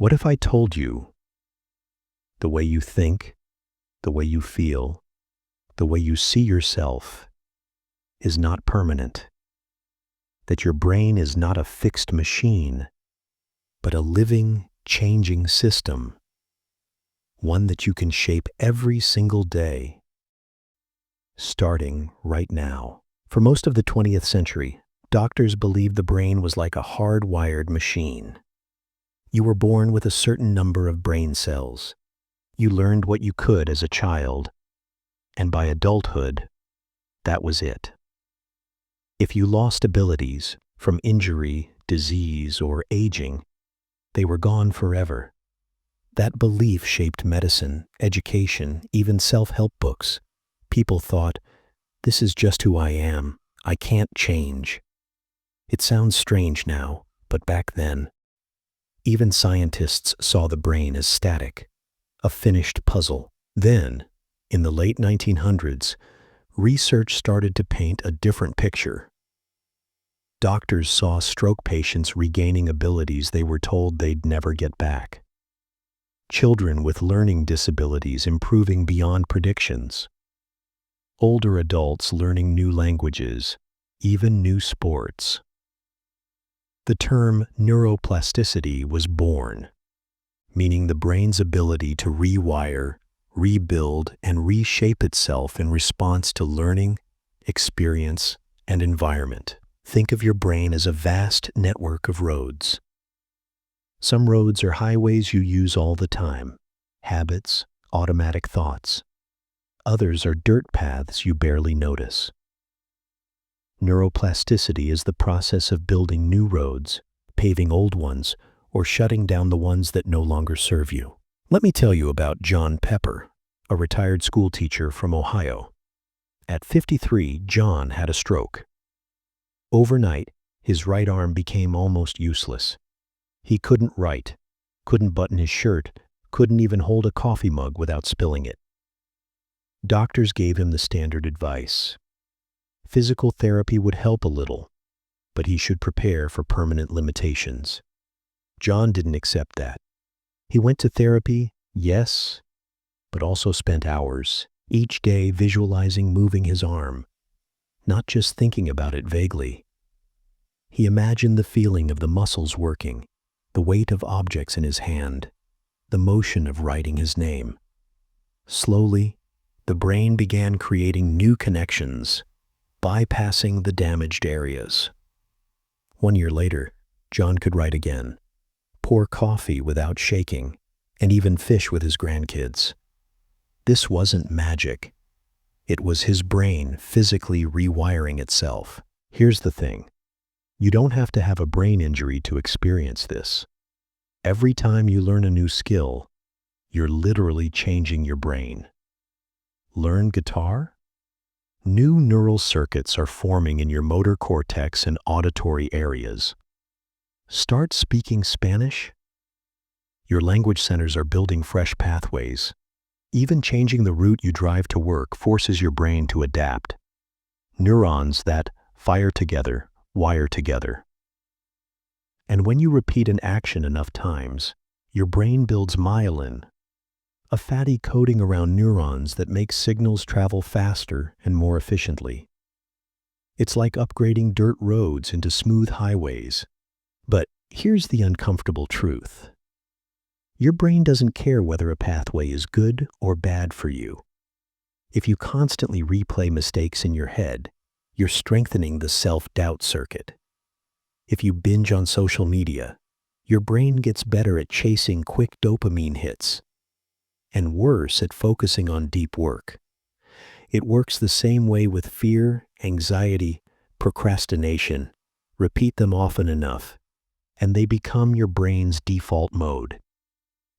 What if I told you the way you think, the way you feel, the way you see yourself is not permanent? That your brain is not a fixed machine, but a living, changing system, one that you can shape every single day, starting right now. For most of the 20th century, doctors believed the brain was like a hardwired machine. You were born with a certain number of brain cells. You learned what you could as a child, and by adulthood, that was it. If you lost abilities from injury, disease, or aging, they were gone forever. That belief shaped medicine, education, even self-help books. People thought, this is just who I am. I can't change. It sounds strange now, but back then, even scientists saw the brain as static, a finished puzzle. Then, in the late 1900s, research started to paint a different picture. Doctors saw stroke patients regaining abilities they were told they'd never get back. Children with learning disabilities improving beyond predictions. Older adults learning new languages, even new sports. The term neuroplasticity was born, meaning the brain's ability to rewire, rebuild, and reshape itself in response to learning, experience, and environment. Think of your brain as a vast network of roads. Some roads are highways you use all the time, habits, automatic thoughts. Others are dirt paths you barely notice. Neuroplasticity is the process of building new roads, paving old ones, or shutting down the ones that no longer serve you. Let me tell you about John Pepper, a retired school teacher from Ohio. At 53, John had a stroke. Overnight, his right arm became almost useless. He couldn't write, couldn't button his shirt, couldn't even hold a coffee mug without spilling it. Doctors gave him the standard advice. Physical therapy would help a little, but he should prepare for permanent limitations. John didn't accept that. He went to therapy, yes, but also spent hours, each day visualizing moving his arm, not just thinking about it vaguely. He imagined the feeling of the muscles working, the weight of objects in his hand, the motion of writing his name. Slowly, the brain began creating new connections, bypassing the damaged areas. 1 year later, John could write again, pour coffee without shaking, and even fish with his grandkids. This wasn't magic. It was his brain physically rewiring itself. Here's the thing. You don't have to have a brain injury to experience this. Every time you learn a new skill, you're literally changing your brain. Learn guitar? New neural circuits are forming in your motor cortex and auditory areas. Start speaking Spanish? Your language centers are building fresh pathways. Even changing the route you drive to work forces your brain to adapt. Neurons that fire together, wire together. And when you repeat an action enough times, your brain builds myelin, a fatty coating around neurons that makes signals travel faster and more efficiently. It's like upgrading dirt roads into smooth highways. But here's the uncomfortable truth. Your brain doesn't care whether a pathway is good or bad for you. If you constantly replay mistakes in your head, you're strengthening the self-doubt circuit. If you binge on social media, your brain gets better at chasing quick dopamine hits, and worse at focusing on deep work. It works the same way with fear, anxiety, procrastination. Repeat them often enough, and they become your brain's default mode.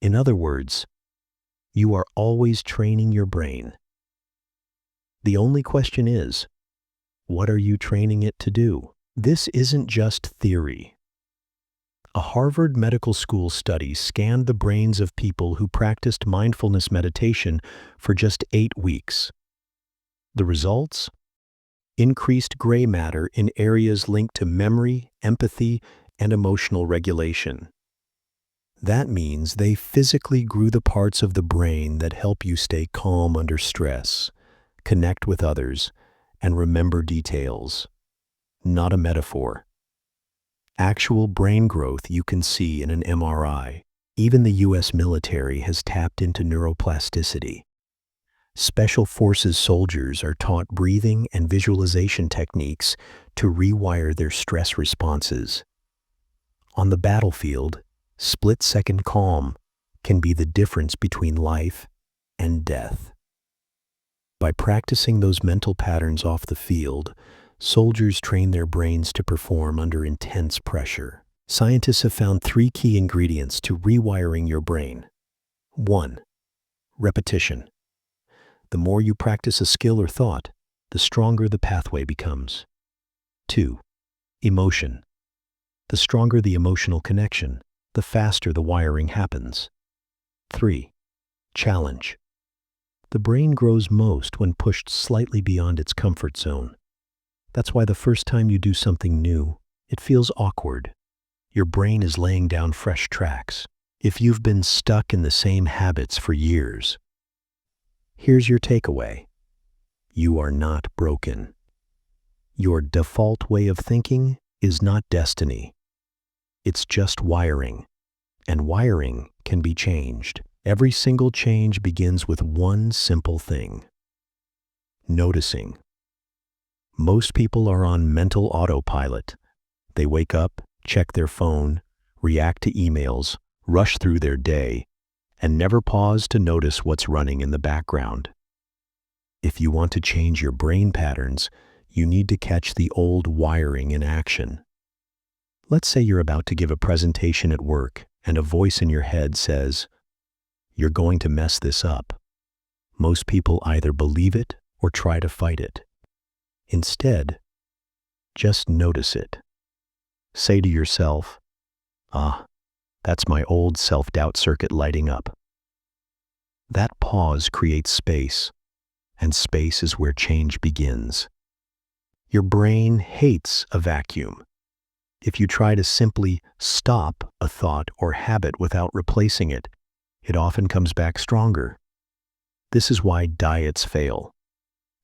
In other words, you are always training your brain. The only question is, what are you training it to do? This isn't just theory. A Harvard Medical School study scanned the brains of people who practiced mindfulness meditation for just 8 weeks. The results? Increased gray matter in areas linked to memory, empathy, and emotional regulation. That means they physically grew the parts of the brain that help you stay calm under stress, connect with others, and remember details. Not a metaphor. Actual brain growth you can see in an MRI. Even the US military has tapped into neuroplasticity. Special Forces soldiers are taught breathing and visualization techniques to rewire their stress responses. On the battlefield, split-second calm can be the difference between life and death. By practicing those mental patterns off the field, soldiers train their brains to perform under intense pressure. Scientists have found 3 key ingredients to rewiring your brain. 1. Repetition. The more you practice a skill or thought, the stronger the pathway becomes. 2. Emotion. The stronger the emotional connection, the faster the wiring happens. 3. Challenge. The brain grows most when pushed slightly beyond its comfort zone. That's why the first time you do something new, it feels awkward. Your brain is laying down fresh tracks. If you've been stuck in the same habits for years, here's your takeaway. You are not broken. Your default way of thinking is not destiny. It's just wiring. And wiring can be changed. Every single change begins with one simple thing: noticing. Most people are on mental autopilot. They wake up, check their phone, react to emails, rush through their day, and never pause to notice what's running in the background. If you want to change your brain patterns, you need to catch the old wiring in action. Let's say you're about to give a presentation at work, and a voice in your head says, "You're going to mess this up." Most people either believe it or try to fight it. Instead, just notice it. Say to yourself, "Ah, that's my old self-doubt circuit lighting up." That pause creates space, and space is where change begins. Your brain hates a vacuum. If you try to simply stop a thought or habit without replacing it, it often comes back stronger. This is why diets fail,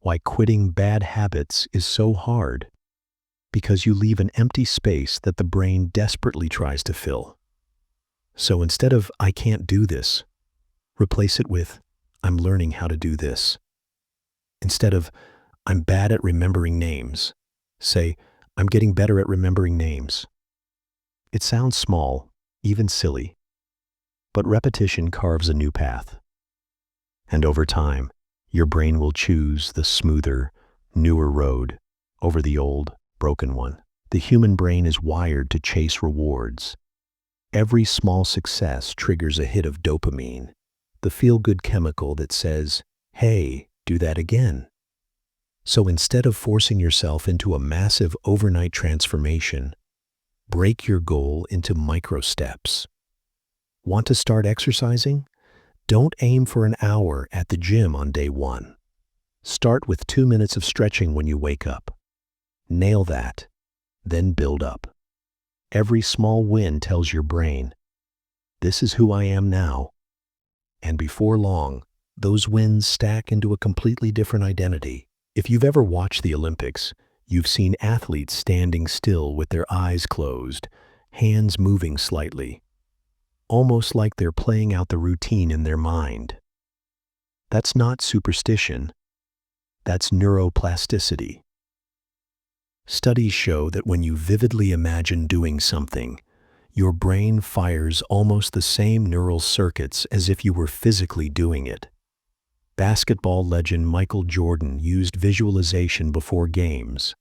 why quitting bad habits is so hard, because you leave an empty space that the brain desperately tries to fill. So instead of "I can't do this," replace it with "I'm learning how to do this." Instead of "I'm bad at remembering names," say "I'm getting better at remembering names." It sounds small, even silly, but repetition carves a new path. And over time, your brain will choose the smoother, newer road over the old, broken one. The human brain is wired to chase rewards. Every small success triggers a hit of dopamine, the feel-good chemical that says, "Hey, do that again." So instead of forcing yourself into a massive overnight transformation, break your goal into micro steps. Want to start exercising? Don't aim for an hour at the gym on day 1. Start with 2 minutes of stretching when you wake up. Nail that, then build up. Every small win tells your brain, "This is who I am now." And before long, those wins stack into a completely different identity. If you've ever watched the Olympics, you've seen athletes standing still with their eyes closed, hands moving slightly, almost like they're playing out the routine in their mind. That's not superstition. That's neuroplasticity. Studies show that when you vividly imagine doing something, your brain fires almost the same neural circuits as if you were physically doing it. Basketball legend Michael Jordan used visualization before games.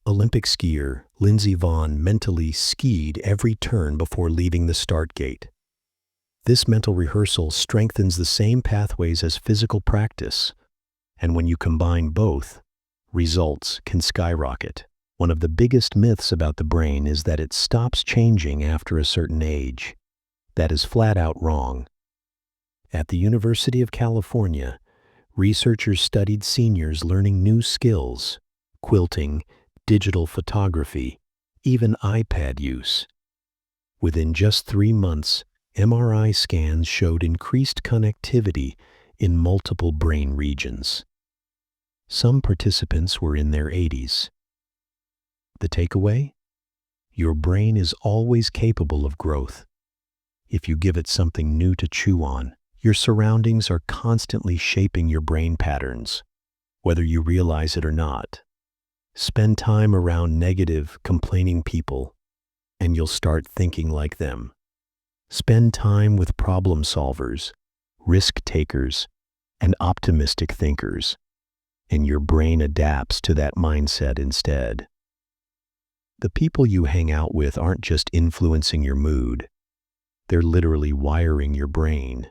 Olympic skier Lindsey Vonn mentally skied every turn before leaving the start gate. This mental rehearsal strengthens the same pathways as physical practice, and when you combine both, results can skyrocket. One of the biggest myths about the brain is that it stops changing after a certain age. That is flat out wrong. At the University of California, researchers studied seniors learning new skills: quilting, digital photography, even iPad use. Within just 3 months, MRI scans showed increased connectivity in multiple brain regions. Some participants were in their 80s. The takeaway? Your brain is always capable of growth. If you give it something new to chew on, your surroundings are constantly shaping your brain patterns, whether you realize it or not. Spend time around negative, complaining people, and you'll start thinking like them. Spend time with problem solvers, risk takers, and optimistic thinkers, and your brain adapts to that mindset instead. The people you hang out with aren't just influencing your mood, they're literally wiring your brain.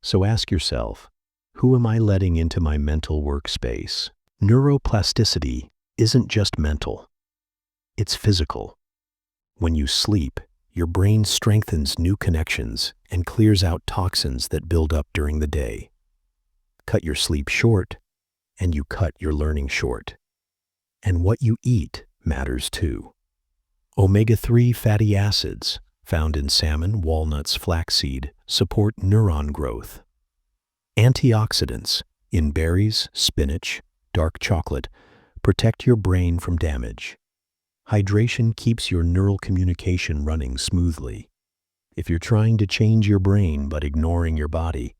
So ask yourself, who am I letting into my mental workspace? Neuroplasticity isn't just mental, it's physical. When you sleep, your brain strengthens new connections and clears out toxins that build up during the day. Cut your sleep short, and you cut your learning short. And what you eat matters too. Omega-3 fatty acids, found in salmon, walnuts, flaxseed, support neuron growth. Antioxidants, in berries, spinach, dark chocolate, protect your brain from damage. Hydration keeps your neural communication running smoothly. If you're trying to change your brain but ignoring your body,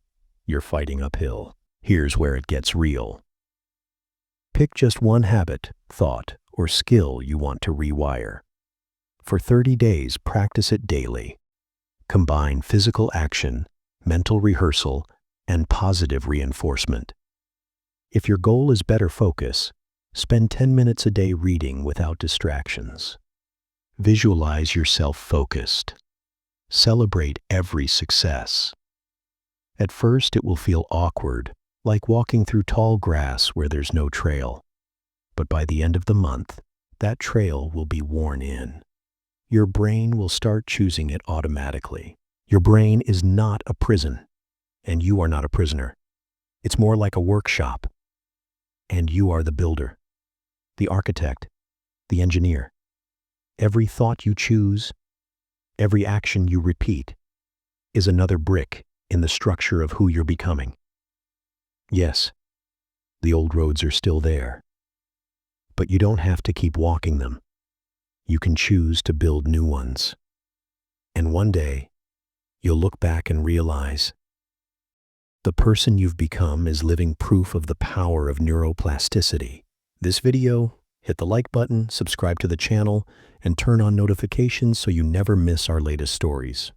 you're fighting uphill. Here's where it gets real. Pick just one habit, thought, or skill you want to rewire. For 30 days, practice it daily. Combine physical action, mental rehearsal, and positive reinforcement. If your goal is better focus, spend 10 minutes a day reading without distractions. Visualize yourself focused. Celebrate every success. At first, it will feel awkward, like walking through tall grass where there's no trail. But by the end of the month, that trail will be worn in. Your brain will start choosing it automatically. Your brain is not a prison, and you are not a prisoner. It's more like a workshop, and you are the builder, the architect, the engineer. Every thought you choose, every action you repeat, is another brick in the structure of who you're becoming. Yes, the old roads are still there, but you don't have to keep walking them. You can choose to build new ones. And one day, you'll look back and realize the person you've become is living proof of the power of neuroplasticity. This video, hit the like button, subscribe to the channel, and turn on notifications so you never miss our latest stories.